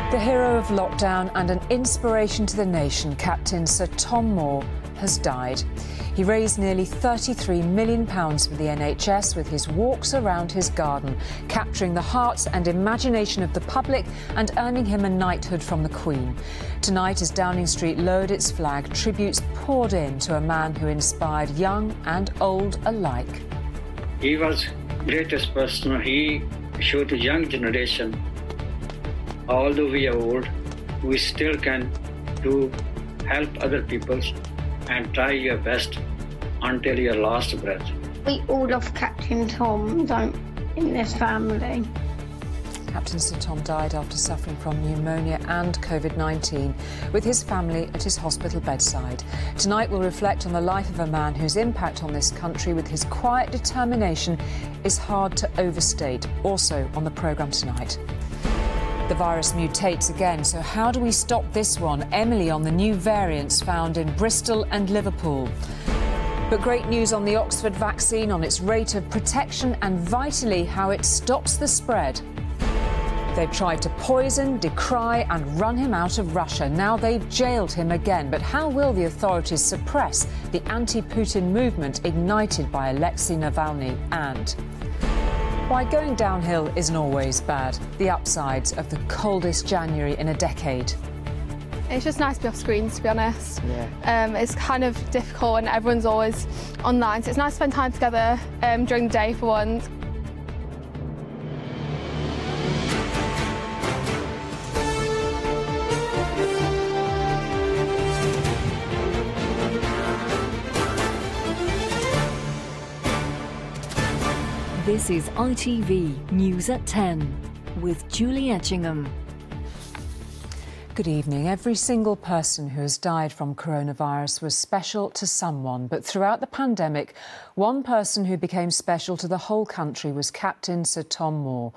The hero of lockdown and an inspiration to the nation, Captain Sir Tom Moore, has died. He raised nearly £33 million for the NHS with his walks around his garden, capturing the hearts and imagination of the public and earning him a knighthood from the Queen. Tonight, as Downing Street lowered its flag, tributes poured in to a man who inspired young and old alike. He was the greatest person. He showed the young generation, although we are old, we still can help other people and try your best until your last breath. We all love Captain Tom, don't in this family. Captain Sir Tom died after suffering from pneumonia and COVID-19, with his family at his hospital bedside. Tonight we'll reflect on the life of a man whose impact on this country with his quiet determination is hard to overstate. Also on the programme tonight. The virus mutates again, so how do we stop this one? Emily on the new variants found in Bristol and Liverpool. But great news on the Oxford vaccine, on its rate of protection and, vitally, how it stops the spread. They've tried to poison, decry and run him out of Russia. Now they've jailed him again. But how will the authorities suppress the anti-Putin movement ignited by Alexei Navalny? And why going downhill isn't always bad. The upsides of the coldest January in a decade. It's just nice to be off screen, to be honest. Yeah. It's kind of difficult and everyone's always online, so it's nice to spend time together during the day for once. This is ITV News at 10 with Julie Etchingham. Good evening. Every single person who has died from coronavirus was special to someone, but throughout the pandemic, one person who became special to the whole country was Captain Sir Tom Moore.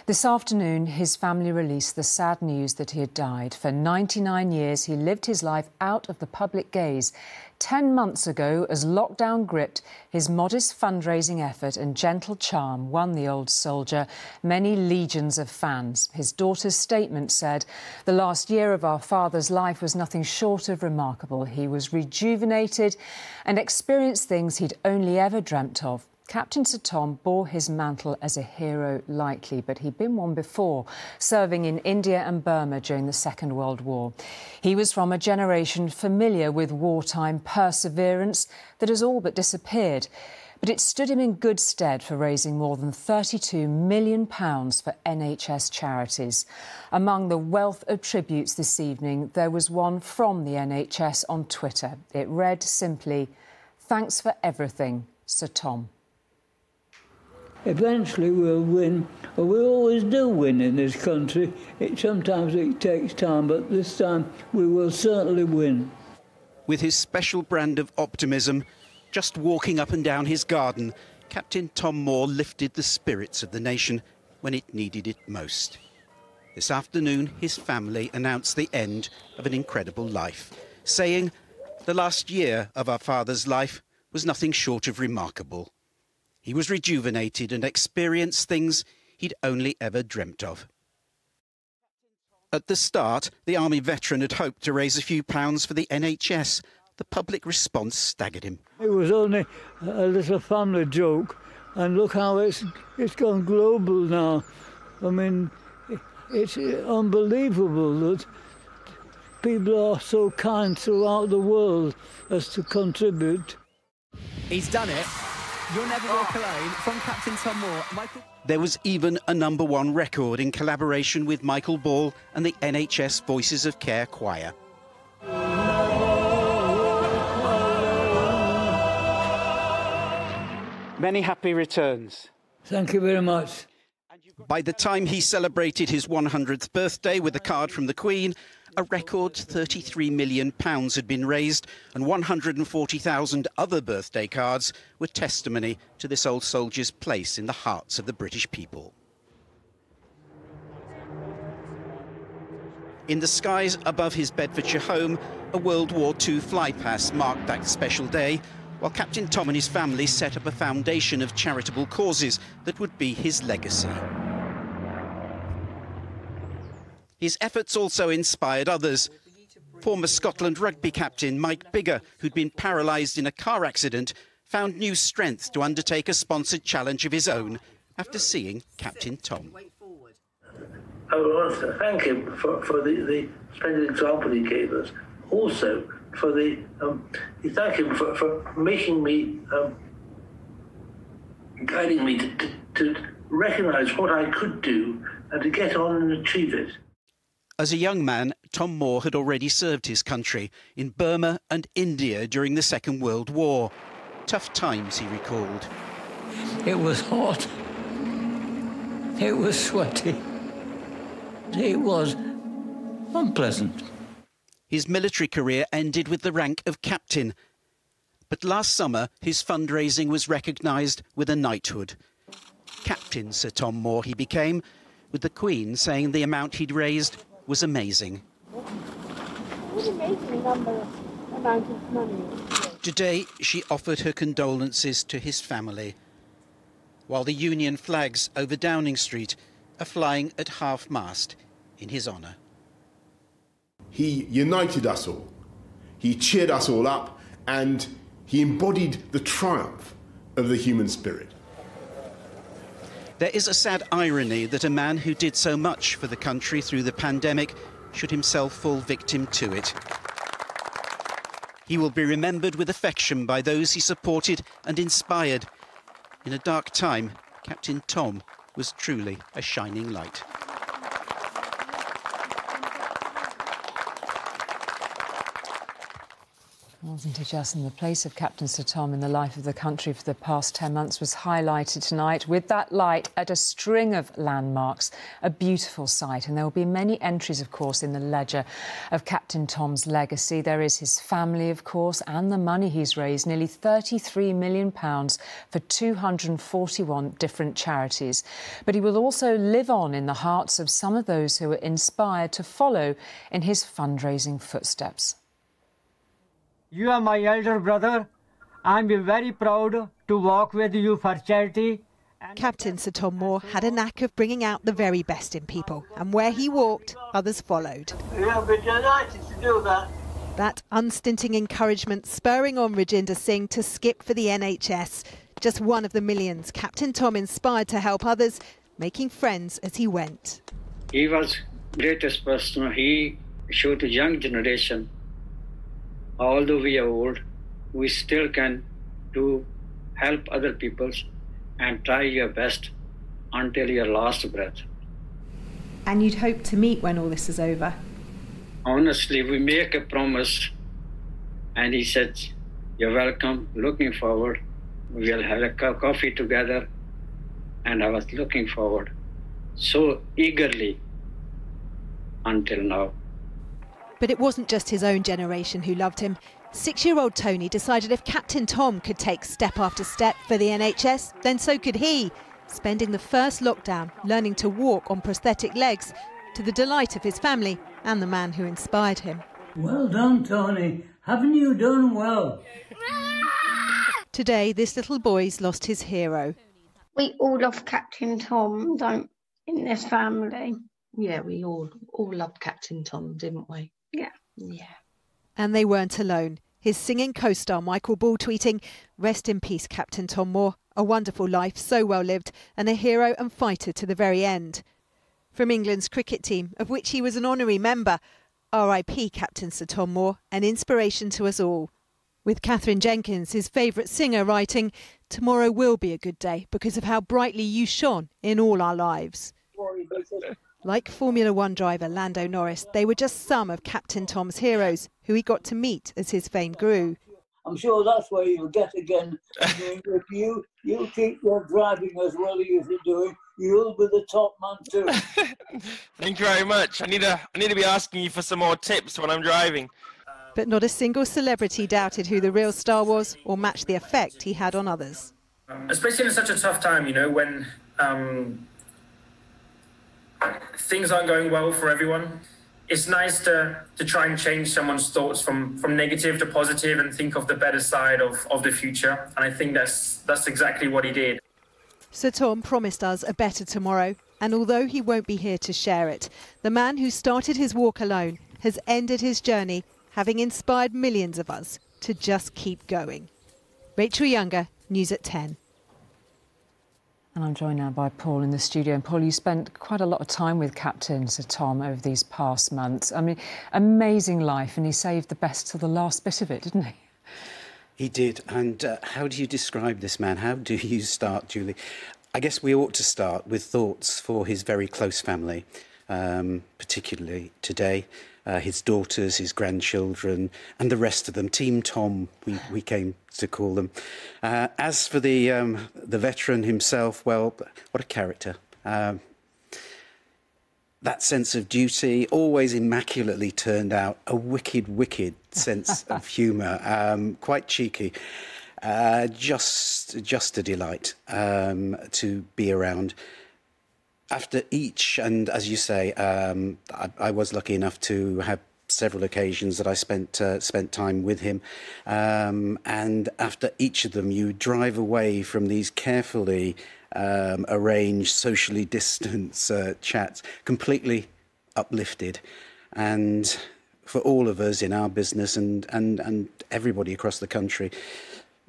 This afternoon, his family released the sad news that he had died. For 99 years, he lived his life out of the public gaze. 10 months ago, as lockdown gripped, his modest fundraising effort and gentle charm won the old soldier many legions of fans. His daughter's statement said, "The last year of our father's life was nothing short of remarkable. He was rejuvenated and experienced things he'd only ever dreamt of." Captain Sir Tom bore his mantle as a hero lightly, but he'd been one before, serving in India and Burma during the Second World War. He was from a generation familiar with wartime perseverance that has all but disappeared. But it stood him in good stead for raising more than £32 million for NHS charities. Among the wealth of tributes this evening, there was one from the NHS on Twitter. It read simply, "Thanks for everything, Sir Tom." Eventually we'll win, or we always do win in this country. Sometimes it takes time, but this time we will certainly win. With his special brand of optimism, just walking up and down his garden, Captain Tom Moore lifted the spirits of the nation when it needed it most. This afternoon, his family announced the end of an incredible life, saying, "The last year of our father's life was nothing short of remarkable. He was rejuvenated and experienced things he'd only ever dreamt of." At the start, the Army veteran had hoped to raise a few pounds for the NHS. The public response staggered him. It was only a little family joke, and look how it's gone global now. I mean, it's unbelievable that people are so kind throughout the world as to contribute. He's done it. You'll never walk alone. From Captain Tom Moore, Michael. There was even a #1 record in collaboration with Michael Ball and the NHS Voices of Care Choir. Many happy returns. Thank you very much. By the time he celebrated his 100th birthday with a card from the Queen, a record £33 million had been raised, and 140,000 other birthday cards were testimony to this old soldier's place in the hearts of the British people. In the skies above his Bedfordshire home, a World War II flypast marked that special day, while Captain Tom and his family set up a foundation of charitable causes that would be his legacy. His efforts also inspired others. Former Scotland rugby captain Mike Biggar, who'd been paralysed in a car accident, found new strength to undertake a sponsored challenge of his own after seeing Captain Tom. I want to thank him for the splendid example he gave us. Also, for thank him for making me, guiding me to recognise what I could do and to get on and achieve it. As a young man, Tom Moore had already served his country in Burma and India during the Second World War. Tough times, he recalled. It was hot. It was sweaty. It was unpleasant. His military career ended with the rank of captain. But last summer, his fundraising was recognised with a knighthood. Captain Sir Tom Moore he became, with the Queen saying the amount he'd raised was amazing. It was an amazing amount of money. Today, she offered her condolences to his family, while the Union flags over Downing Street are flying at half-mast in his honour. He united us all. He cheered us all up, and he embodied the triumph of the human spirit. There is a sad irony that a man who did so much for the country through the pandemic should himself fall victim to it. He will be remembered with affection by those he supported and inspired. In a dark time, Captain Tom was truly a shining light. Wasn't it just? In the place of Captain Sir Tom in the life of the country for the past 10 months was highlighted tonight with that light at a string of landmarks. A beautiful sight, and there will be many entries, of course, in the ledger of Captain Tom's legacy. There is his family, of course, and the money he's raised, nearly £33 million for 241 different charities. But he will also live on in the hearts of some of those who were inspired to follow in his fundraising footsteps. You are my elder brother. I'm very proud to walk with you for charity. Captain Sir Tom Moore had a knack of bringing out the very best in people, and where he walked, others followed. I'll be delighted to do that. That unstinting encouragement spurring on Rajinder Singh to skip for the NHS. Just one of the millions Captain Tom inspired to help others, making friends as he went. He was the greatest person. He showed the young generation, although we are old, we still can help other people and try your best until your last breath. And you'd hope to meet when all this is over? Honestly, we make a promise, and he said, "You're welcome, looking forward. We'll have a coffee together." And I was looking forward so eagerly until now. But it wasn't just his own generation who loved him. 6-year-old Tony decided if Captain Tom could take step after step for the NHS, then so could he, spending the first lockdown learning to walk on prosthetic legs, to the delight of his family and the man who inspired him. Well done, Tony. Haven't you done well? Today, this little boy's lost his hero. We all love Captain Tom, in this family. Yeah, we all loved Captain Tom, didn't we? Yeah. Yeah. And they weren't alone. His singing co-star Michael Ball tweeting, "Rest in peace, Captain Tom Moore. A wonderful life, so well lived, and a hero and fighter to the very end." From England's cricket team, of which he was an honorary member, R.I.P. Captain Sir Tom Moore, an inspiration to us all. With Catherine Jenkins, his favourite singer, writing, "Tomorrow will be a good day because of how brightly you shone in all our lives." Like Formula One driver Lando Norris, they were just some of Captain Tom's heroes who he got to meet as his fame grew. I'm sure that's where you'll get again. If you keep your driving as well as you're doing, you'll be the top man too. Thank you very much. I need to be asking you for some more tips when I'm driving. But not a single celebrity doubted who the real star was or matched the effect he had on others. Especially in such a tough time, when things aren't going well for everyone. It's nice to try and change someone's thoughts from negative to positive and think of the better side of the future. And I think that's exactly what he did. Sir Tom promised us a better tomorrow, And although he won't be here to share it, the man who started his walk alone has ended his journey, having inspired millions of us to just keep going. Rachel Younger, News at 10. And I'm joined now by Paul in the studio. And Paul, you spent quite a lot of time with Captain Sir Tom over these past months. I mean, amazing life, and he saved the best to the last bit of it, didn't he? He did. And how do you describe this man? How do you start, Julie? I guess we ought to start with thoughts for his very close family, particularly today. His daughters, his grandchildren, and the rest of them. Team Tom, we came to call them. As for the veteran himself, well, what a character. That sense of duty, always immaculately turned out, a wicked sense of humour, quite cheeky. Just a delight to be around. After each, and as you say, I was lucky enough to have several occasions that I spent time with him, and after each of them, you drive away from these carefully arranged, socially distanced chats, completely uplifted, and for all of us in our business and everybody across the country.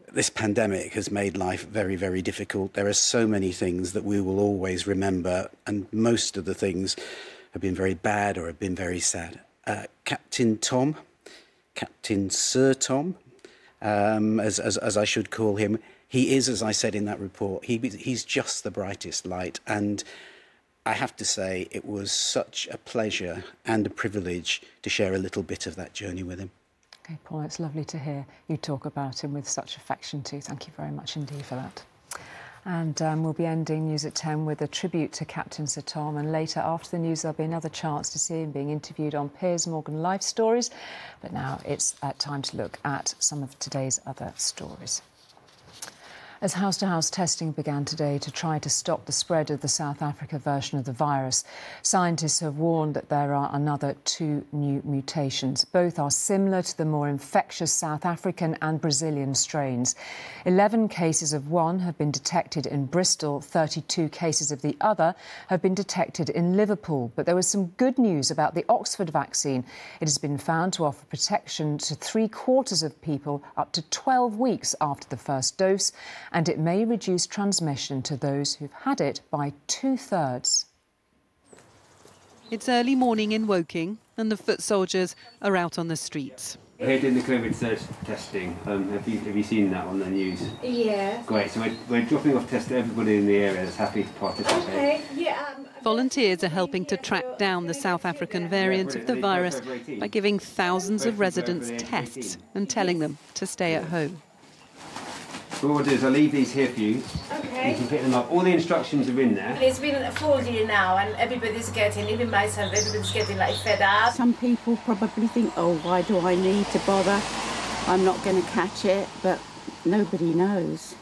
This pandemic has made life very, very difficult. There are so many things that we will always remember, and most of the things have been very bad or have been very sad. Captain Tom, Captain Sir Tom, as I should call him, he is, as I said in that report, he's just the brightest light. And I have to say, it was such a pleasure and a privilege to share a little bit of that journey with him. OK, Paul, it's lovely to hear you talk about him with such affection too. Thank you very much indeed for that. And we'll be ending News at 10 with a tribute to Captain Sir Tom. And later, after the news, there'll be another chance to see him being interviewed on Piers Morgan Life Stories. But now it's time to look at some of today's other stories. As house-to-house testing began today to try to stop the spread of the South Africa version of the virus, scientists have warned that there are another 2 new mutations. Both are similar to the more infectious South African and Brazilian strains. 11 cases of one have been detected in Bristol. 32 cases of the other have been detected in Liverpool. But there was some good news about the Oxford vaccine. It has been found to offer protection to 3/4 of people up to 12 weeks after the first dose, and it may reduce transmission to those who've had it by 2/3. It's early morning in Woking and the foot soldiers are out on the streets. Here doing the COVID surge testing. Have you seen that on the news? Yeah. Great, so we're dropping off tests to everybody in the area that's happy to participate. Okay, yeah. Volunteers are helping to track down the South African variant of the virus by giving thousands of residents tests and telling them to stay at home. What we'll do is I'll leave these here for you. Okay. You can pick them up. All the instructions are in there. It's been a full year now, and everybody's getting, even myself, everybody's getting like fed up. Some people probably think, oh, why do I need to bother? I'm not going to catch it, but nobody knows.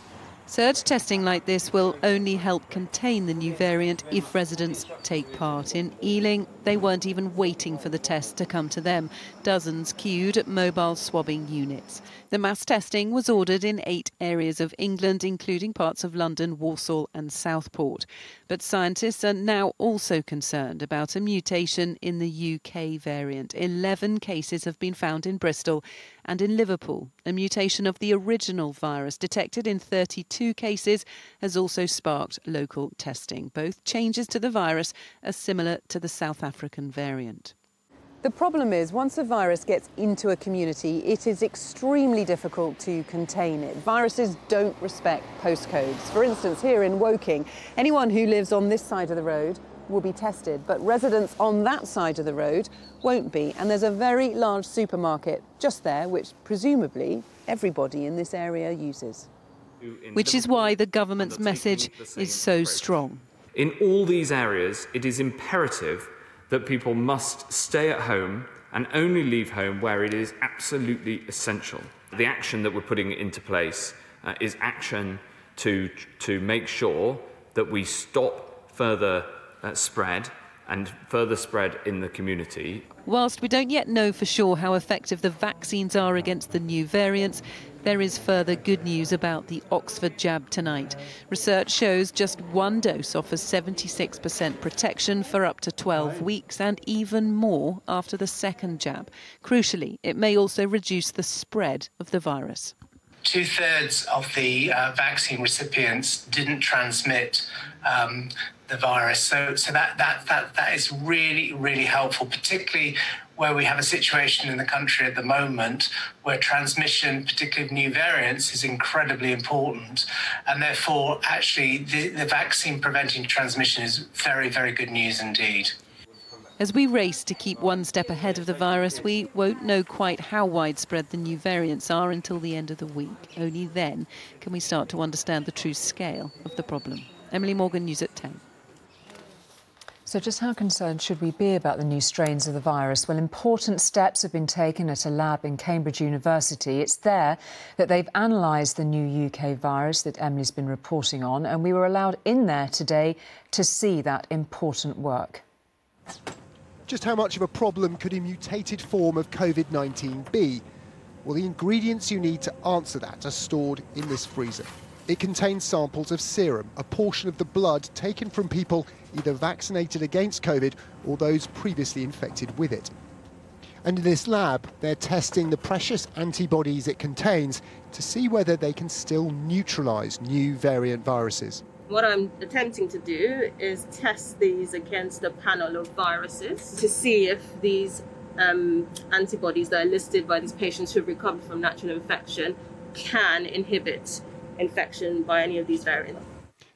Surge testing like this will only help contain the new variant if residents take part. In Ealing, they weren't even waiting for the test to come to them. Dozens queued at mobile swabbing units. The mass testing was ordered in 8 areas of England, including parts of London, Walsall and Southport. But scientists are now also concerned about a mutation in the UK variant. 11 cases have been found in Bristol and in Liverpool. A mutation of the original virus detected in 32 cases has also sparked local testing. Both changes to the virus are similar to the South African variant. The problem is, once a virus gets into a community, it is extremely difficult to contain it. Viruses don't respect postcodes. For instance, here in Woking, anyone who lives on this side of the road will be tested, but residents on that side of the road won't be. And there's a very large supermarket just there, which presumably everybody in this area uses. Which is why the government's message is so strong. In all these areas, it is imperative that people must stay at home and only leave home where it is absolutely essential. The action that we're putting into place is action to make sure that we stop further spread and further spread in the community. Whilst we don't yet know for sure how effective the vaccines are against the new variants, There is further good news about the Oxford jab tonight. Research shows just one dose offers 76% protection for up to 12 weeks and even more after the second jab. Crucially, it may also reduce the spread of the virus. 2/3 of the vaccine recipients didn't transmit the virus, so that is really helpful, particularly where we have a situation in the country at the moment where transmission, particularly of new variants, is incredibly important, and therefore actually the vaccine preventing transmission is very good news indeed. As we race to keep one step ahead of the virus, we won't know quite how widespread the new variants are until the end of the week. Only then can we start to understand the true scale of the problem. Emily Morgan, News at 10. So just how concerned should we be about the new strains of the virus? Well, important steps have been taken at a lab in Cambridge University. It's there that they've analysed the new UK virus that Emily's been reporting on, and we were allowed in there today to see that important work. Just how much of a problem could a mutated form of COVID-19 be? Well, the ingredients you need to answer that are stored in this freezer. It contains samples of serum, a portion of the blood taken from people either vaccinated against COVID or those previously infected with it. And in this lab, they're testing the precious antibodies it contains to see whether they can still neutralise new variant viruses. What I'm attempting to do is test these against a panel of viruses to see if these antibodies that are listed by these patients who have recovered from natural infection can inhibit infection by any of these variants.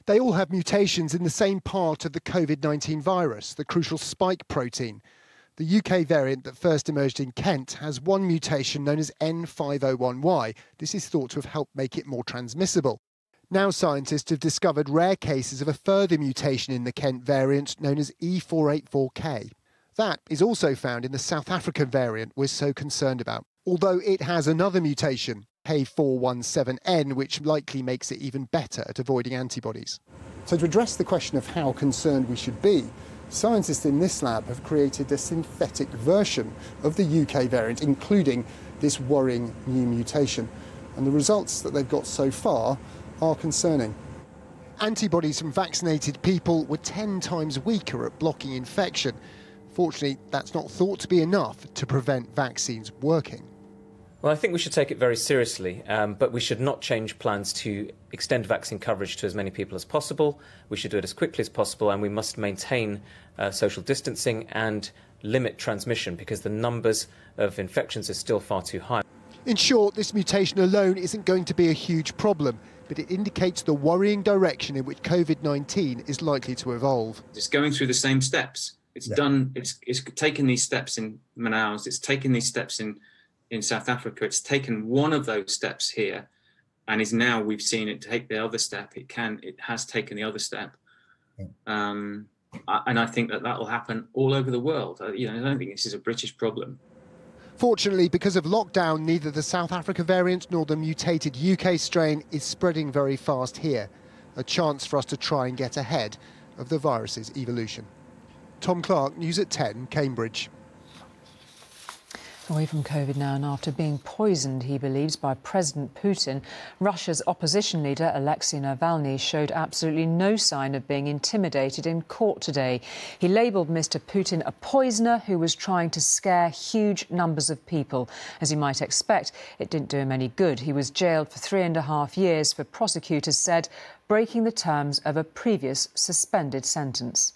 They all have mutations in the same part of the COVID-19 virus, the crucial spike protein. The UK variant that first emerged in Kent has one mutation known as N501Y. This is thought to have helped make it more transmissible. Now scientists have discovered rare cases of a further mutation in the Kent variant known as E484K. That is also found in the South African variant we're so concerned about, although it has another mutation, K417N, which likely makes it even better at avoiding antibodies. So to address the question of how concerned we should be, scientists in this lab have created a synthetic version of the UK variant, including this worrying new mutation. And the results that they've got so far are concerning. Antibodies from vaccinated people were 10 times weaker at blocking infection. Fortunately, that's not thought to be enough to prevent vaccines working. Well, I think we should take it very seriously, but we should not change plans to extend vaccine coverage to as many people as possible. We should do it as quickly as possible, and we must maintain social distancing and limit transmission because the numbers of infections are still far too high. In short, this mutation alone isn't going to be a huge problem, but it indicates the worrying direction in which COVID-19 is likely to evolve. It's going through the same steps. It's done. It's taken these steps in Manaus. It's taken these steps in South Africa. It's taken one of those steps here, and is now we've seen it take the other step. It has taken the other step, and I think that will happen all over the world. I don't think this is a British problem. Fortunately, because of lockdown, neither the South Africa variant nor the mutated UK strain is spreading very fast here. A chance for us to try and get ahead of the virus's evolution. Tom Clark, News at 10, Cambridge. Away from COVID now, and after being poisoned, he believes, by President Putin, Russia's opposition leader, Alexei Navalny, showed absolutely no sign of being intimidated in court today. He labelled Mr. Putin a poisoner who was trying to scare huge numbers of people. As you might expect, it didn't do him any good. He was jailed for 3.5 years for, prosecutors said, breaking the terms of a previous suspended sentence.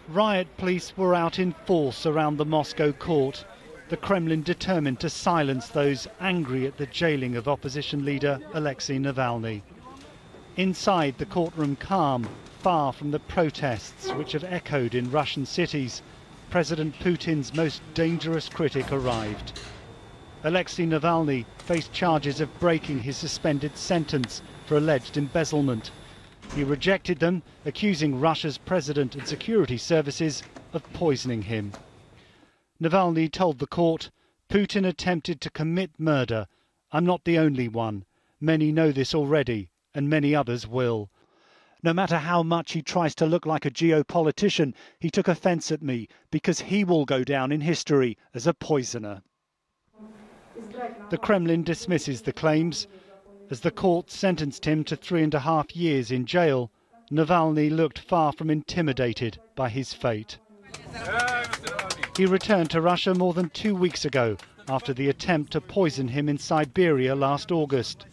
Riot police were out in force around the Moscow court. The Kremlin determined to silence those angry at the jailing of opposition leader Alexei Navalny. Inside, the courtroom calm, far from the protests which have echoed in Russian cities. President Putin's most dangerous critic arrived. Alexei Navalny faced charges of breaking his suspended sentence for alleged embezzlement. He rejected them, accusing Russia's president and security services of poisoning him. Navalny told the court, "Putin attempted to commit murder. I'm not the only one. Many know this already, and many others will. No matter how much he tries to look like a geopolitician, he took offence at me because he will go down in history as a poisoner." The Kremlin dismisses the claims. As the court sentenced him to 3.5 years in jail, Navalny looked far from intimidated by his fate. He returned to Russia more than 2 weeks ago after the attempt to poison him in Siberia last August.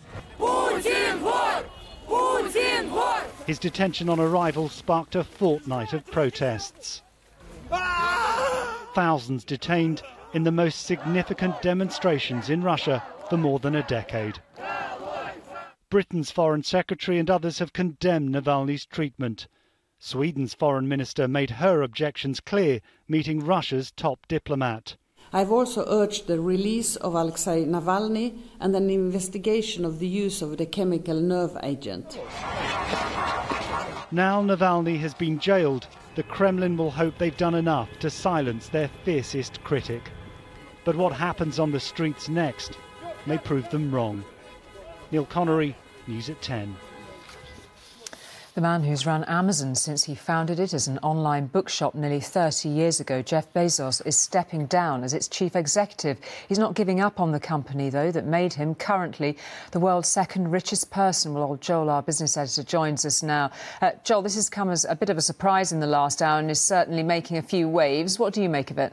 His detention on arrival sparked a fortnight of protests. Thousands detained in the most significant demonstrations in Russia for more than a decade. Britain's Foreign Secretary and others have condemned Navalny's treatment. Sweden's Foreign Minister made her objections clear, meeting Russia's top diplomat. I've also urged the release of Alexei Navalny and an investigation of the use of the chemical nerve agent. Now Navalny has been jailed. The Kremlin will hope they've done enough to silence their fiercest critic. But what happens on the streets next may prove them wrong. Neil Connery, News at 10. The man who's run Amazon since he founded it as an online bookshop nearly 30 years ago, Jeff Bezos, is stepping down as its chief executive. He's not giving up on the company, though, that made him currently the world's second richest person. Well, old Joel, our business editor, joins us now. Joel, this has come as a bit of a surprise in the last hour and is certainly making a few waves. What do you make of it?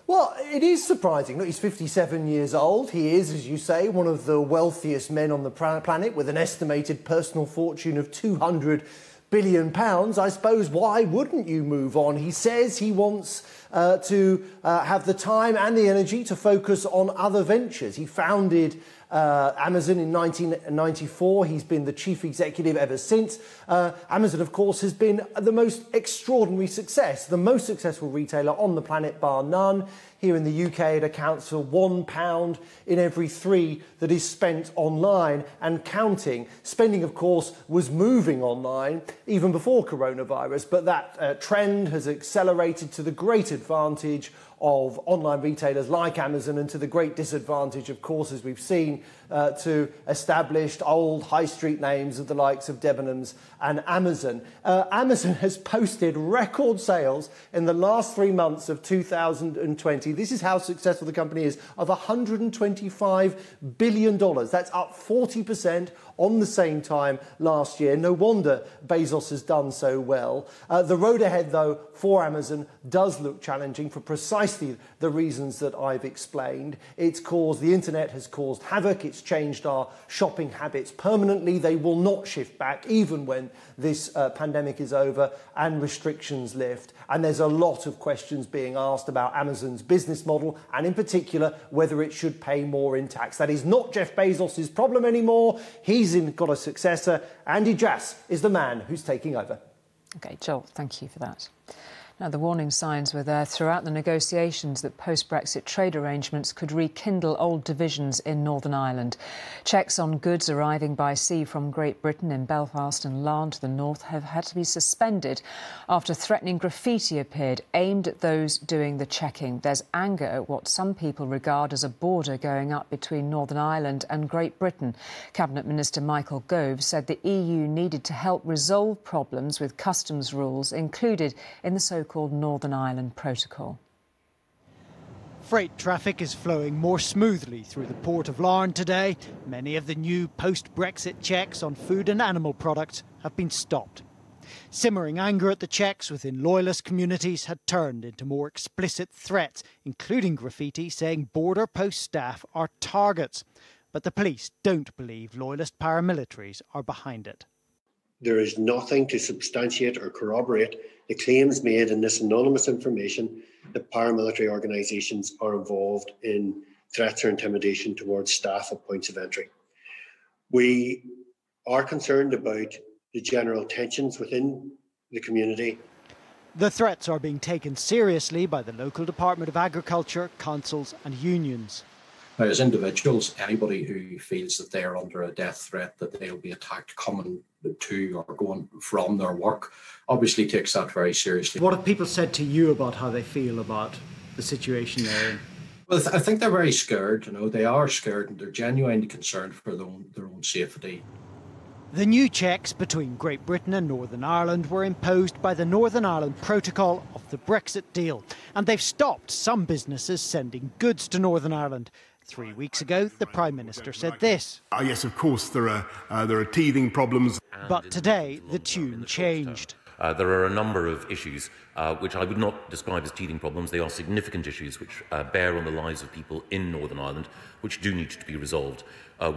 Well, it is surprising. Look, he's 57 years old. He is, as you say, one of the wealthiest men on the planet with an estimated personal fortune of £200 billion. I suppose, why wouldn't you move on? He says he wants to have the time and the energy to focus on other ventures. He founded Amazon in 1994. He's been the chief executive ever since. Amazon, of course, has been the most extraordinary success, the most successful retailer on the planet, bar none. Here in the UK, it accounts for £1 in every 3 that is spent online and counting. Spending, of course, was moving online even before coronavirus, but that trend has accelerated to the great advantage of online retailers like Amazon and to the great disadvantage, of course, as we've seen, to established old high street names of the likes of Debenhams and Amazon. Amazon has posted record sales in the last 3 months of 2020. This is how successful the company is, of $125 billion. That's up 40% on the same time last year. No wonder Bezos has done so well. The road ahead, though, for Amazon does look challenging for precisely the reasons that I've explained. The internet has caused havoc. It's changed our shopping habits permanently. They will not shift back, even when this pandemic is over and restrictions lift. And there's a lot of questions being asked about Amazon's business model, and in particular, whether it should pay more in tax. That is not Jeff Bezos' problem anymore. He's got a successor. Andy Jass is the man who's taking over. OK, Joel, thank you for that. Now, the warning signs were there throughout the negotiations that post-Brexit trade arrangements could rekindle old divisions in Northern Ireland. Checks on goods arriving by sea from Great Britain in Belfast and Larne to the north have had to be suspended after threatening graffiti appeared aimed at those doing the checking. There's anger at what some people regard as a border going up between Northern Ireland and Great Britain. Cabinet Minister Michael Gove said the EU needed to help resolve problems with customs rules included in the so-called Northern Ireland Protocol. Freight traffic is flowing more smoothly through the port of Larne today. Many of the new post-Brexit checks on food and animal products have been stopped. Simmering anger at the checks within loyalist communities had turned into more explicit threats, including graffiti saying border post staff are targets. But the police don't believe loyalist paramilitaries are behind it. There is nothing to substantiate or corroborate the claims made in this anonymous information that paramilitary organisations are involved in threats or intimidation towards staff at points of entry. We are concerned about the general tensions within the community. The threats are being taken seriously by the local Department of Agriculture, councils and unions. Now, as individuals, anybody who feels that they're under a death threat, that they'll be attacked coming to or going from their work, obviously takes that very seriously. What have people said to you about how they feel about the situation they're in? Well, I think they're very scared. They are scared and they're genuinely concerned for their own safety. The new checks between Great Britain and Northern Ireland were imposed by the Northern Ireland Protocol of of the Brexit deal. And they've stopped some businesses sending goods to Northern Ireland. 3 weeks ago, the Prime Minister said this. Yes, of course, there are teething problems. But today, the tune changed. There are a number of issues which I would not describe as teething problems. They are significant issues which bear on the lives of people in Northern Ireland, which do need to be resolved.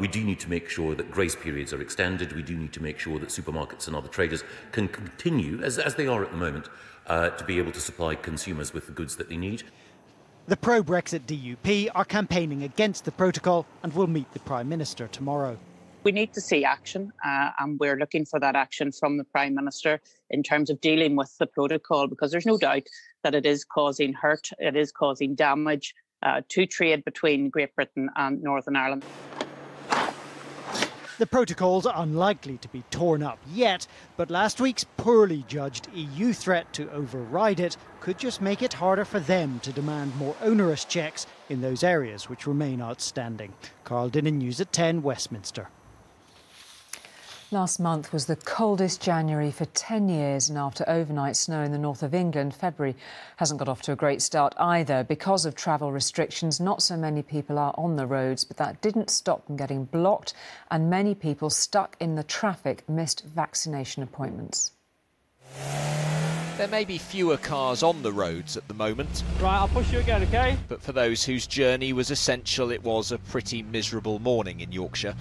We do need to make sure that grace periods are extended. We do need to make sure that supermarkets and other traders can continue, as they are at the moment, to be able to supply consumers with the goods that they need. The pro-Brexit DUP are campaigning against the protocol and will meet the Prime Minister tomorrow. We need to see action, and we're looking for that action from the Prime Minister in terms of dealing with the protocol, because there's no doubt that it is causing hurt, it is causing damage to trade between Great Britain and Northern Ireland. The protocols are unlikely to be torn up yet, but last week's poorly judged EU threat to override it could just make it harder for them to demand more onerous checks in those areas which remain outstanding. Carl Dinnan, News at 10, Westminster. Last month was the coldest January for 10 years, and after overnight snow in the north of England, February hasn't got off to a great start either. Because of travel restrictions, not so many people are on the roads, but that didn't stop them getting blocked, and many people stuck in the traffic missed vaccination appointments. There may be fewer cars on the roads at the moment. Right, I'll push you again, OK? But for those whose journey was essential, it was a pretty miserable morning in Yorkshire.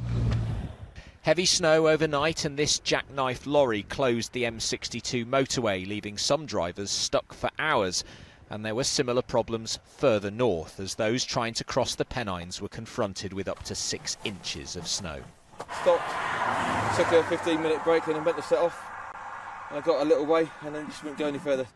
Heavy snow overnight, and this jackknife lorry closed the M62 motorway, leaving some drivers stuck for hours. And there were similar problems further north, as those trying to cross the Pennines were confronted with up to 6 inches of snow. Stopped, took a 15-minute break and I went to set off. I got a little way and then just wouldn't go any further.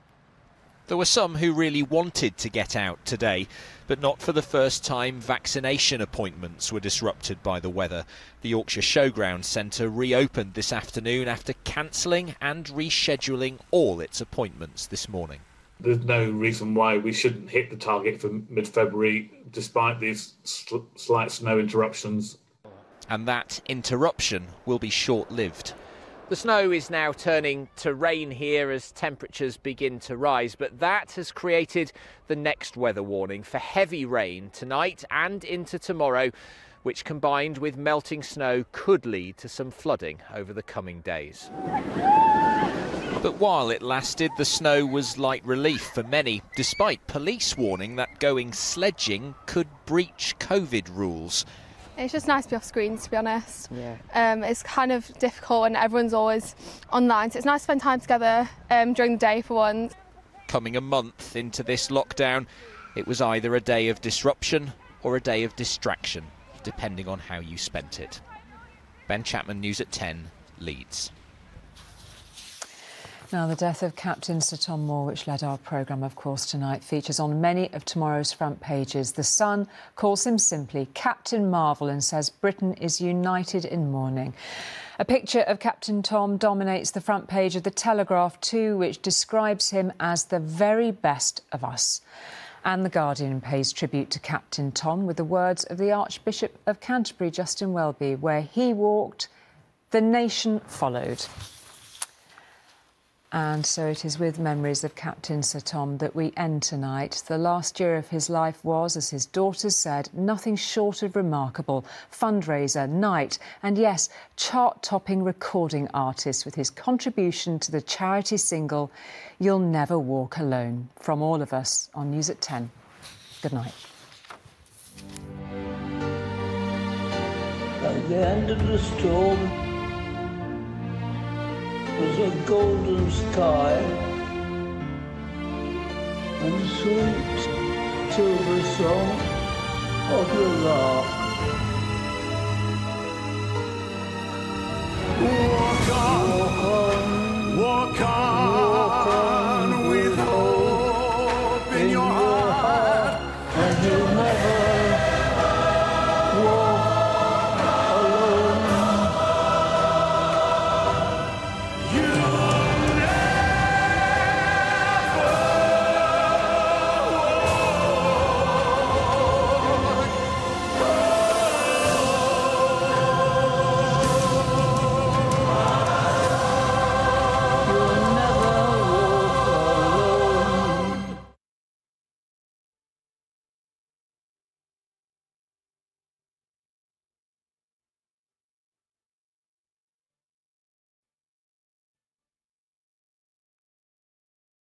There were some who really wanted to get out today, but not for the first time. Vaccination appointments were disrupted by the weather. The Yorkshire Showground Centre reopened this afternoon after cancelling and rescheduling all its appointments this morning. There's no reason why we shouldn't hit the target for mid-February, despite these slight snow interruptions. And that interruption will be short-lived. The snow is now turning to rain here as temperatures begin to rise, but that has created the next weather warning for heavy rain tonight and into tomorrow, which combined with melting snow could lead to some flooding over the coming days. But while it lasted, the snow was light relief for many, despite police warning that going sledging could breach COVID rules. It's just nice to be off screens, to be honest. Yeah. It's kind of difficult when everyone's always online, so it's nice to spend time together during the day for once. Coming a month into this lockdown, it was either a day of disruption or a day of distraction, depending on how you spent it. Ben Chapman, News at 10, Leeds. Now, the death of Captain Sir Tom Moore, which led our programme, of course, tonight, features on many of tomorrow's front pages. The Sun calls him simply Captain Marvel and says Britain is united in mourning. A picture of Captain Tom dominates the front page of The Telegraph too, which describes him as the very best of us. And The Guardian pays tribute to Captain Tom with the words of the Archbishop of Canterbury, Justin Welby, where he walked, the nation followed. And so it is with memories of Captain Sir Tom that we end tonight. The last year of his life was, as his daughters said, nothing short of remarkable. Fundraiser, knight, and yes, chart-topping recording artist with his contribution to the charity single, You'll Never Walk Alone. From all of us on News at 10. Good night. At the end of the storm was a golden sky and sweet silver song of the lark.